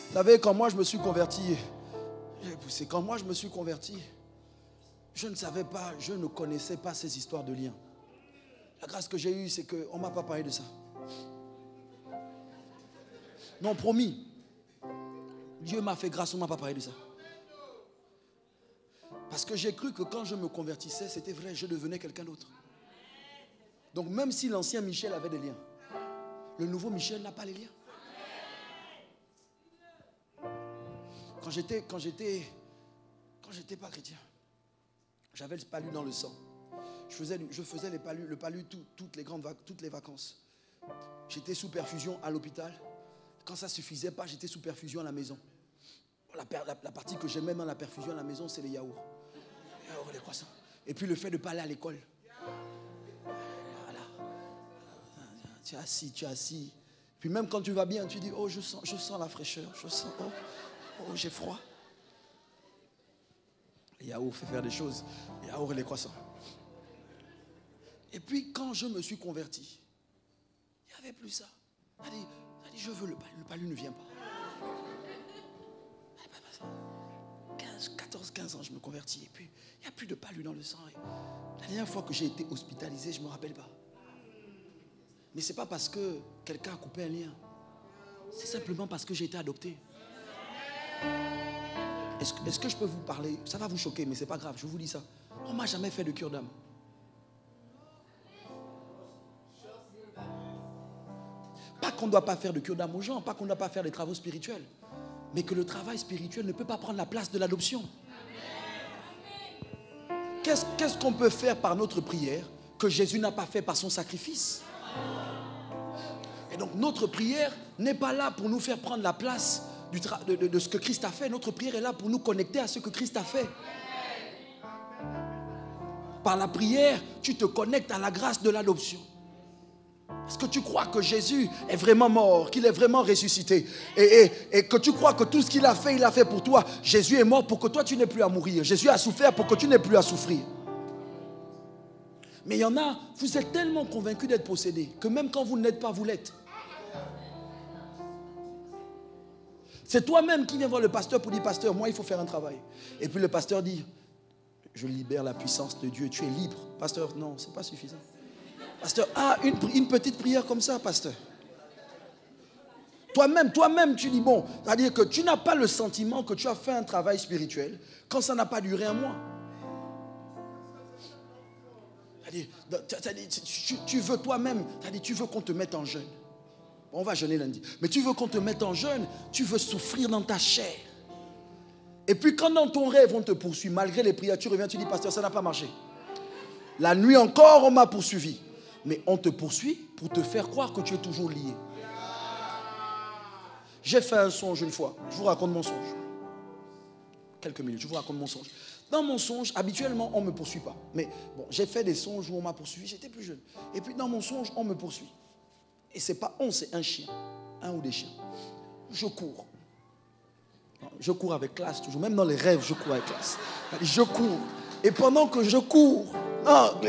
Vous savez, quand moi je me suis converti, c'est quand moi je me suis converti, je ne savais pas, je ne connaissais pas ces histoires de liens. La grâce que j'ai eue, c'est qu'on ne m'a pas parlé de ça. Non, promis. Dieu m'a fait grâce, on ne m'a pas parlé de ça. Parce que j'ai cru que quand je me convertissais, c'était vrai, je devenais quelqu'un d'autre. Donc même si l'ancien Michel avait des liens, le nouveau Michel n'a pas les liens. Quand j'étais pas chrétien, j'avais le palu dans le sang. Je faisais le palu toutes les vacances. J'étais sous perfusion à l'hôpital. Quand ça ne suffisait pas, j'étais sous perfusion à la maison. La partie que j'aimais dans la perfusion à la maison, c'est les yaourts. Les yaourts, les croissants. Et puis le fait de ne pas aller à l'école. Voilà. Tu es assis. Puis même quand tu vas bien, tu dis, oh, je sens la fraîcheur. Oh, j'ai froid. Le yaourt fait faire des choses. Le yaourt et les croissants. Et puis quand je me suis converti, il n'y avait plus ça. Elle dit, je veux le palu ne vient pas. 14-15 ans, je me convertis. Et puis, il n'y a plus de palu dans le sang. Et la dernière fois que j'ai été hospitalisé, je ne me rappelle pas. Mais ce n'est pas parce que quelqu'un a coupé un lien. C'est simplement parce que j'ai été adopté. Est-ce que je peux vous parler? Ça va vous choquer, mais ce n'est pas grave, je vous dis ça. On ne m'a jamais fait de cure d'âme. Pas qu'on ne doit pas faire de cure d'âme aux gens, pas qu'on ne doit pas faire des travaux spirituels, mais que le travail spirituel ne peut pas prendre la place de l'adoption. Qu'est-ce qu'on peut faire par notre prière que Jésus n'a pas fait par son sacrifice? Et donc notre prière n'est pas là pour nous faire prendre la place de ce que Christ a fait. Notre prière est là pour nous connecter à ce que Christ a fait. Par la prière, tu te connectes à la grâce de l'adoption. Est-ce que tu crois que Jésus est vraiment mort, qu'il est vraiment ressuscité, et que tu crois que tout ce qu'il a fait, il a fait pour toi? Jésus est mort pour que toi tu n'aies plus à mourir. Jésus a souffert pour que tu n'aies plus à souffrir. Mais il y en a, vous êtes tellement convaincus d'être possédés que même quand vous ne l'êtes pas, vous l'êtes. C'est toi-même qui viens voir le pasteur pour dire, pasteur, moi il faut faire un travail. Et puis le pasteur dit, je libère la puissance de Dieu, tu es libre. Pasteur, non, ce n'est pas suffisant. Pasteur, une petite prière comme ça, pasteur. Toi-même, tu dis, bon, c'est-à-dire que tu n'as pas le sentiment que tu as fait un travail spirituel quand ça n'a pas duré un mois. C'est-à-dire, tu veux toi-même, c'est-à-dire, tu veux qu'on te mette en jeûne. On va jeûner lundi. Mais tu veux qu'on te mette en jeûne, tu veux souffrir dans ta chair. Et puis quand dans ton rêve, on te poursuit, malgré les prières, tu reviens, tu dis, pasteur, ça n'a pas marché. La nuit encore, on m'a poursuivi. Mais on te poursuit pour te faire croire que tu es toujours lié. J'ai fait un songe une fois. Je vous raconte mon songe. Quelques minutes, je vous raconte mon songe. Dans mon songe, habituellement, on ne me poursuit pas. Mais bon, j'ai fait des songes où on m'a poursuivi. J'étais plus jeune. Et puis dans mon songe, on me poursuit. Et ce n'est pas on, c'est un chien. Un ou des chiens. Je cours. Je cours avec classe toujours. Même dans les rêves, je cours avec classe. Je cours. Et pendant que je cours,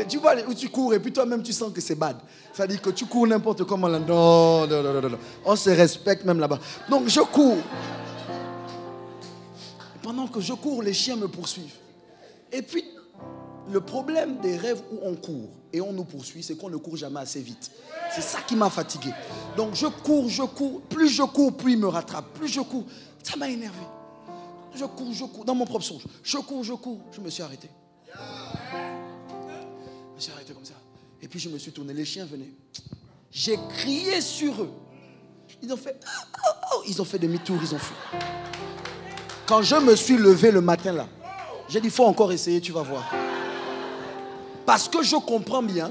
tu vois où tu cours et puis toi-même tu sens que c'est bad. C'est-à-dire que tu cours n'importe comment là. Non. On se respecte même là-bas. Donc je cours. Et pendant que je cours, les chiens me poursuivent. Et puis, le problème des rêves où on court et on nous poursuit, c'est qu'on ne court jamais assez vite. C'est ça qui m'a fatigué. Donc je cours. Plus je cours, plus il me rattrape. Plus je cours. Ça m'a énervé. Je cours. Dans mon propre songe. Je cours. Je me suis arrêté. Je me suis arrêté comme ça. Et puis je me suis tourné. Les chiens venaient. J'ai crié sur eux. Ils ont fait... Ils ont fait demi-tour, ils ont fui. Quand je me suis levé le matin là, j'ai dit, il faut encore essayer, tu vas voir. Parce que je comprends bien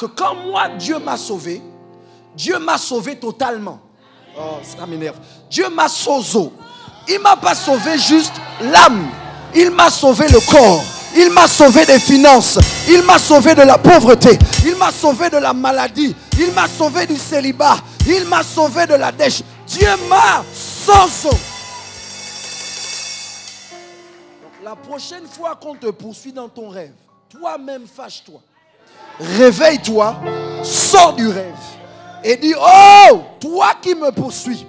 que quand moi, Dieu m'a sauvé totalement. Oh, ça m'énerve. Dieu m'a sozo. Il ne m'a pas sauvé juste l'âme. Il m'a sauvé le corps. Il m'a sauvé des finances. Il m'a sauvé de la pauvreté. Il m'a sauvé de la maladie. Il m'a sauvé du célibat. Il m'a sauvé de la dèche. Dieu m'a sozo. La prochaine fois qu'on te poursuit dans ton rêve, toi-même fâche-toi. Réveille-toi, sors du rêve et dis, oh, toi qui me poursuis,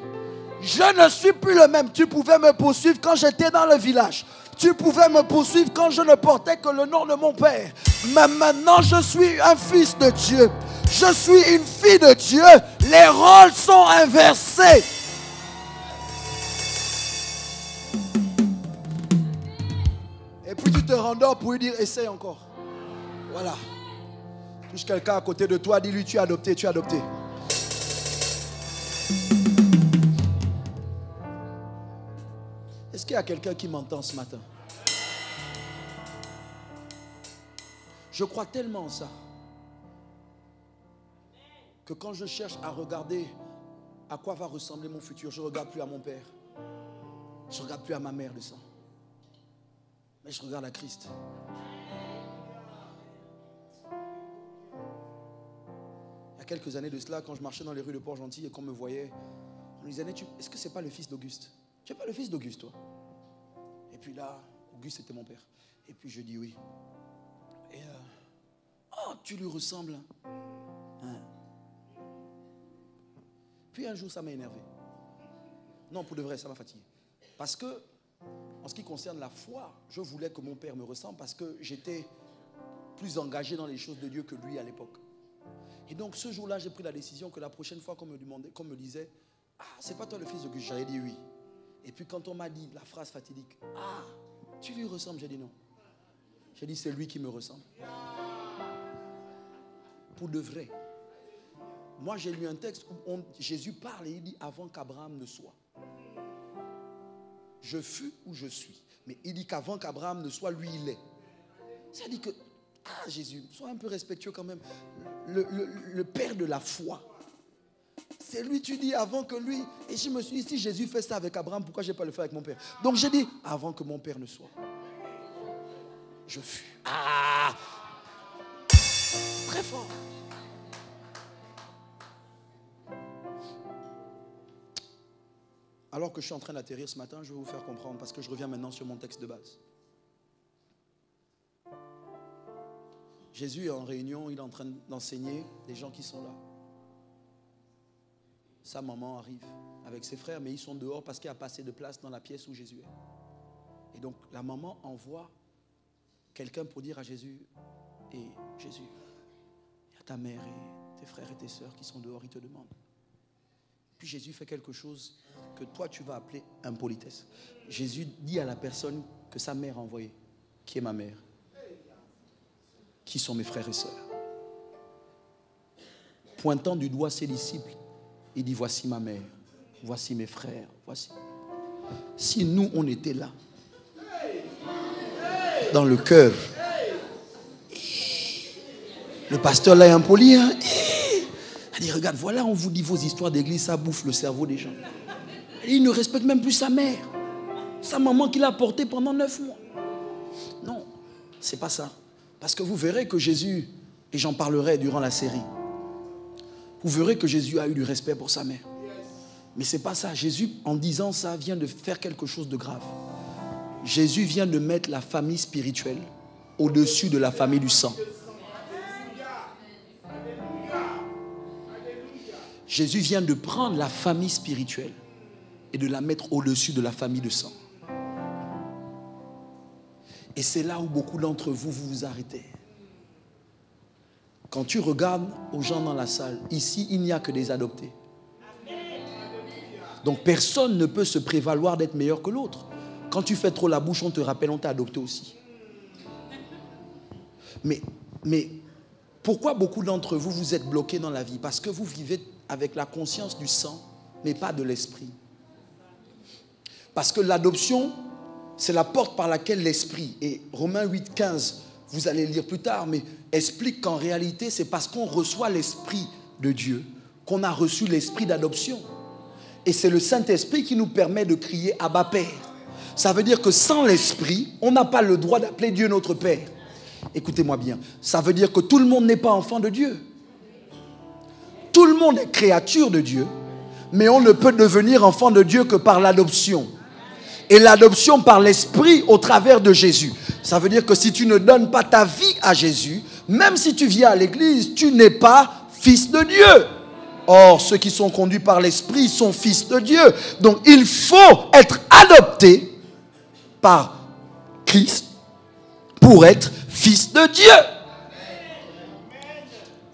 je ne suis plus le même. Tu pouvais me poursuivre quand j'étais dans le village. Tu pouvais me poursuivre quand je ne portais que le nom de mon père. Mais maintenant, je suis un fils de Dieu. Je suis une fille de Dieu. Les rôles sont inversés. Et puis tu te rendors pour lui dire, essaye encore. Voilà. Touche quelqu'un à côté de toi, dis-lui, tu es adopté, tu es adopté. Est-ce qu'il y a quelqu'un qui m'entend ce matin? Je crois tellement en ça que quand je cherche à regarder à quoi va ressembler mon futur, je ne regarde plus à mon père. Je ne regarde plus à ma mère de sang. Mais je regarde à Christ. quelques années de cela, quand je marchais dans les rues de Port-Gentil et qu'on me voyait, on me disait, est-ce que c'est pas le fils d'Auguste? Tu n'es pas le fils d'Auguste, toi? Et puis là, Auguste était mon père. Et puis je dis oui. Et oh, tu lui ressembles. Hein? Puis un jour, ça m'a énervé. Non, pour de vrai, ça m'a fatigué. Parce que, en ce qui concerne la foi, je voulais que mon père me ressemble parce que j'étais plus engagé dans les choses de Dieu que lui à l'époque. Et donc, ce jour-là, j'ai pris la décision que la prochaine fois qu'on me disait, ah, c'est pas toi le fils d'Auguste, j'allais dire oui. Et puis quand on m'a dit la phrase fatidique, ah, tu lui ressembles, j'ai dit non. J'ai dit, c'est lui qui me ressemble. Pour de vrai. Moi, j'ai lu un texte où Jésus parle et il dit, avant qu'Abraham ne soit. Je fus ou je suis. Mais il dit qu'avant qu'Abraham ne soit, lui, il est. Ça dit que, ah, Jésus, sois un peu respectueux quand même. Le père de la foi. C'est lui, tu dis, avant que lui. Et je me suis dit, si Jésus fait ça avec Abraham, pourquoi je n'ai pas le faire avec mon père? Donc j'ai dit, avant que mon père ne soit. Je fus. Ah! Très fort. Alors que je suis en train d'atterrir ce matin, je vais vous faire comprendre parce que je reviens maintenant sur mon texte de base. Jésus est en réunion, il est en train d'enseigner les gens qui sont là. Sa maman arrive avec ses frères, mais ils sont dehors parce qu'il n'y a pas assez de place dans la pièce où Jésus est. Et donc la maman envoie quelqu'un pour dire à Jésus, et Jésus, il y a ta mère et tes frères et tes sœurs qui sont dehors, ils te demandent. Puis Jésus fait quelque chose que toi tu vas appeler impolitesse. Jésus dit à la personne que sa mère a envoyée, qui est ma mère, qui sont mes frères et sœurs. Pointant du doigt ses disciples, il dit, voici ma mère, voici mes frères, voici. Si nous on était là, dans le cœur, le pasteur là est impoli, hein? Il dit, regarde, voilà, on vous dit vos histoires d'église, ça bouffe le cerveau des gens. Et il ne respecte même plus sa mère, sa maman qu'il a portée pendant 9 mois. Non, c'est pas ça. Parce que vous verrez que Jésus, et j'en parlerai durant la série, vous verrez que Jésus a eu du respect pour sa mère. Mais c'est pas ça. Jésus, en disant ça, vient de faire quelque chose de grave. Jésus vient de mettre la famille spirituelle au-dessus de la famille du sang. Jésus vient de prendre la famille spirituelle et de la mettre au-dessus de la famille de sang. Et c'est là où beaucoup d'entre vous vous arrêtez. Quand tu regardes aux gens dans la salle, ici, il n'y a que des adoptés. Donc personne ne peut se prévaloir d'être meilleur que l'autre. Quand tu fais trop la bouche, on te rappelle, on t'a adopté aussi. Mais pourquoi beaucoup d'entre vous, vous êtes bloqués dans la vie? Parce que vous vivez avec la conscience du sang, mais pas de l'esprit. Parce que l'adoption, c'est la porte par laquelle l'esprit, et Romains 8, 15, vous allez lire plus tard, mais explique qu'en réalité, c'est parce qu'on reçoit l'esprit de Dieu qu'on a reçu l'esprit d'adoption. Et c'est le Saint-Esprit qui nous permet de crier Abba Père. Ça veut dire que sans l'esprit, on n'a pas le droit d'appeler Dieu notre Père. Écoutez-moi bien, ça veut dire que tout le monde n'est pas enfant de Dieu. Tout le monde est créature de Dieu, mais on ne peut devenir enfant de Dieu que par l'adoption. Et l'adoption par l'esprit au travers de Jésus. Ça veut dire que si tu ne donnes pas ta vie à Jésus, même si tu viens à l'église, tu n'es pas fils de Dieu. Or, ceux qui sont conduits par l'esprit sont fils de Dieu. Donc, il faut être adopté par Christ pour être fils de Dieu.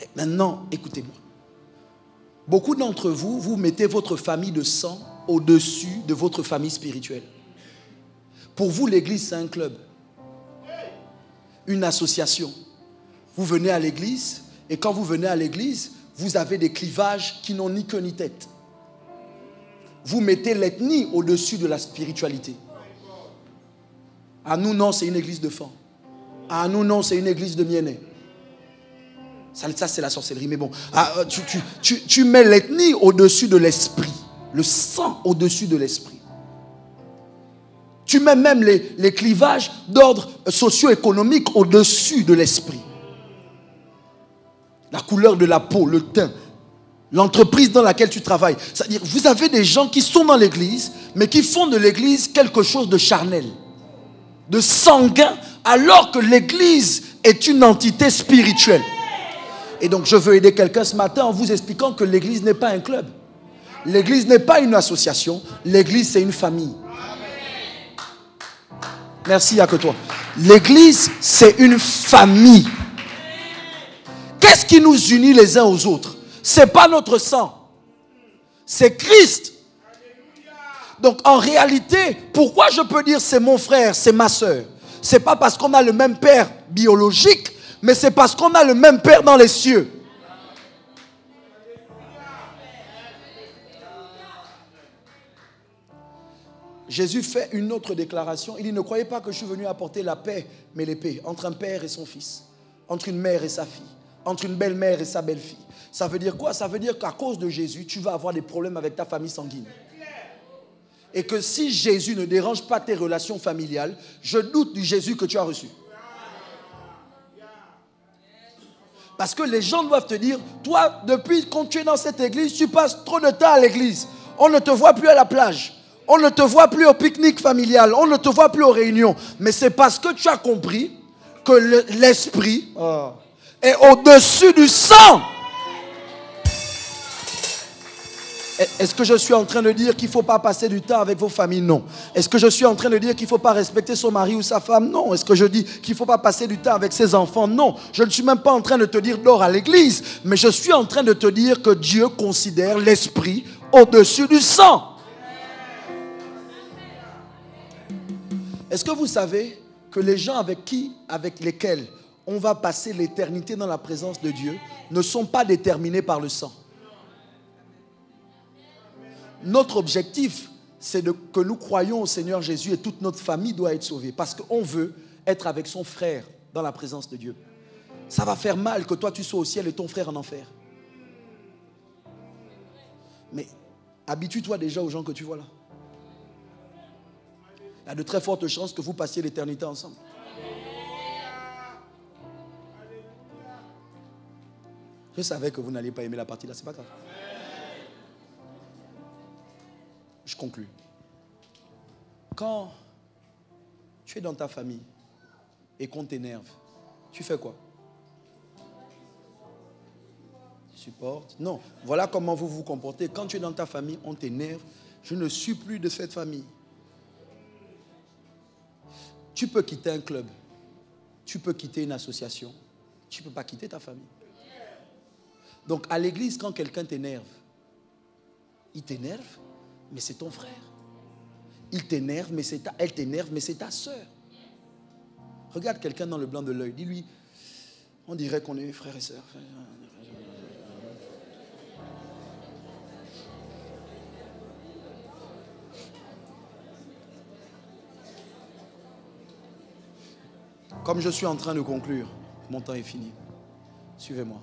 Et maintenant, écoutez-moi. Beaucoup d'entre vous, vous mettez votre famille de sang au-dessus de votre famille spirituelle. Pour vous, l'église, c'est un club. Une association. Vous venez à l'église, et quand vous venez à l'église, vous avez des clivages qui n'ont ni queue ni tête. Vous mettez l'ethnie au-dessus de la spiritualité. À nous, non, c'est une église de femmes. À nous, non, c'est une église de miennet. Ça, c'est la sorcellerie. Mais bon, tu mets l'ethnie au-dessus de l'esprit. Le sang au-dessus de l'esprit. Tu mets même les clivages d'ordre socio-économique au-dessus de l'esprit. La couleur de la peau, le teint, l'entreprise dans laquelle tu travailles. C'est-à-dire, vous avez des gens qui sont dans l'église, mais qui font de l'église quelque chose de charnel, de sanguin, alors que l'église est une entité spirituelle. Et donc, je veux aider quelqu'un ce matin en vous expliquant que l'église n'est pas un club. L'église n'est pas une association. L'église, c'est une famille. Merci, il n'y a que toi. L'église, c'est une famille. Qu'est-ce qui nous unit les uns aux autres? Ce n'est pas notre sang. C'est Christ. Donc, en réalité, pourquoi je peux dire c'est mon frère, c'est ma soeur? Ce n'est pas parce qu'on a le même père biologique, mais c'est parce qu'on a le même Père dans les cieux. Jésus fait une autre déclaration. Il dit, ne croyez pas que je suis venu apporter la paix, mais l'épée, entre un père et son fils, entre une mère et sa fille, entre une belle-mère et sa belle-fille. Ça veut dire quoi? Ça veut dire qu'à cause de Jésus, tu vas avoir des problèmes avec ta famille sanguine. Et que si Jésus ne dérange pas tes relations familiales, je doute du Jésus que tu as reçu. Parce que les gens doivent te dire, toi, depuis quand tu es dans cette église, tu passes trop de temps à l'église. On ne te voit plus à la plage. On ne te voit plus au pique-nique familial. On ne te voit plus aux réunions. Mais c'est parce que tu as compris que l'esprit est au-dessus du sang. Est-ce que je suis en train de dire qu'il ne faut pas passer du temps avec vos familles? Non. Est-ce que je suis en train de dire qu'il ne faut pas respecter son mari ou sa femme? Non. Est-ce que je dis qu'il ne faut pas passer du temps avec ses enfants? Non. Je ne suis même pas en train de te dire dors à l'église, mais je suis en train de te dire que Dieu considère l'esprit au-dessus du sang. Est-ce que vous savez que les gens avec lesquels on va passer l'éternité dans la présence de Dieu ne sont pas déterminés par le sang? Notre objectif, c'est que nous croyons au Seigneur Jésus et toute notre famille doit être sauvée. Parce qu'on veut être avec son frère dans la présence de Dieu. Ça va faire mal que toi tu sois au ciel et ton frère en enfer. Mais habitue-toi déjà aux gens que tu vois là. Il y a de très fortes chances que vous passiez l'éternité ensemble. Je savais que vous n'alliez pas aimer la partie là, c'est pas grave. Je conclue. Quand tu es dans ta famille et qu'on t'énerve, tu fais quoi? Tu supportes? Non. Voilà comment vous vous comportez. Quand tu es dans ta famille, on t'énerve. Je ne suis plus de cette famille. Tu peux quitter un club. Tu peux quitter une association. Tu ne peux pas quitter ta famille. Donc à l'église, quand quelqu'un t'énerve, il t'énerve, mais c'est ton frère. Il t'énerve, mais elle t'énerve, mais c'est ta soeur. Regarde quelqu'un dans le blanc de l'œil. Dis-lui, on dirait qu'on est frères et sœurs. Comme je suis en train de conclure, mon temps est fini. Suivez-moi.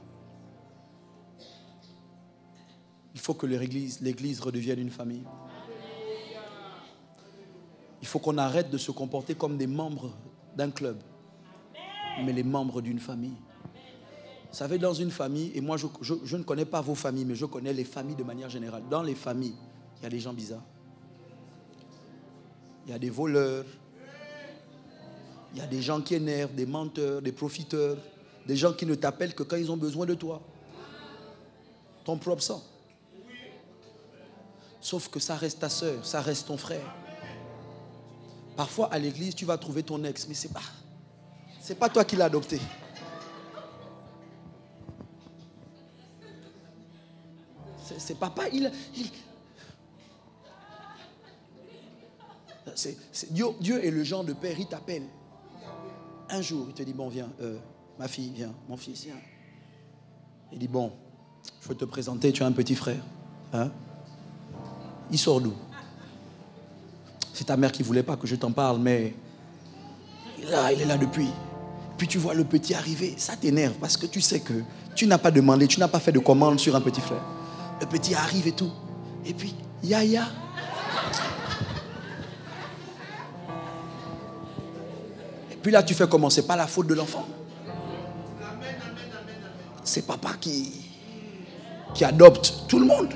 Il faut que l'église redevienne une famille. Il faut qu'on arrête de se comporter comme des membres d'un club, mais les membres d'une famille. Vous savez, dans une famille, et moi je ne connais pas vos familles, mais je connais les familles de manière générale. Dans les familles, il y a des gens bizarres. Il y a des voleurs. Il y a des gens qui énervent, des menteurs, des profiteurs, des gens qui ne t'appellent que quand ils ont besoin de toi. Ton propre sang. Sauf que ça reste ta soeur, ça reste ton frère. Parfois à l'église, tu vas trouver ton ex, mais c'est pas toi qui l'as adopté. C'est papa, Dieu est le genre de père, il t'appelle. Un jour, il te dit, bon, viens, ma fille, viens, mon fils, viens. Il dit, bon, je veux te présenter, tu as un petit frère. Hein? Il sort d'où? C'est ta mère qui ne voulait pas que je t'en parle, mais il est là depuis. Puis tu vois le petit arriver, ça t'énerve parce que tu sais que tu n'as pas demandé, tu n'as pas fait de commande sur un petit frère. Le petit arrive et tout. Et puis, Yaya. Et puis là, tu fais comment? C'est pas la faute de l'enfant. C'est papa qui... qui adopte tout le monde.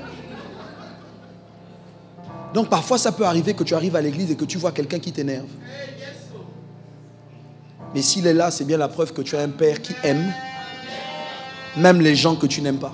Donc parfois ça peut arriver que tu arrives à l'église et que tu vois quelqu'un qui t'énerve. Mais s'il est là, c'est bien la preuve que tu as un père qui aime même les gens que tu n'aimes pas.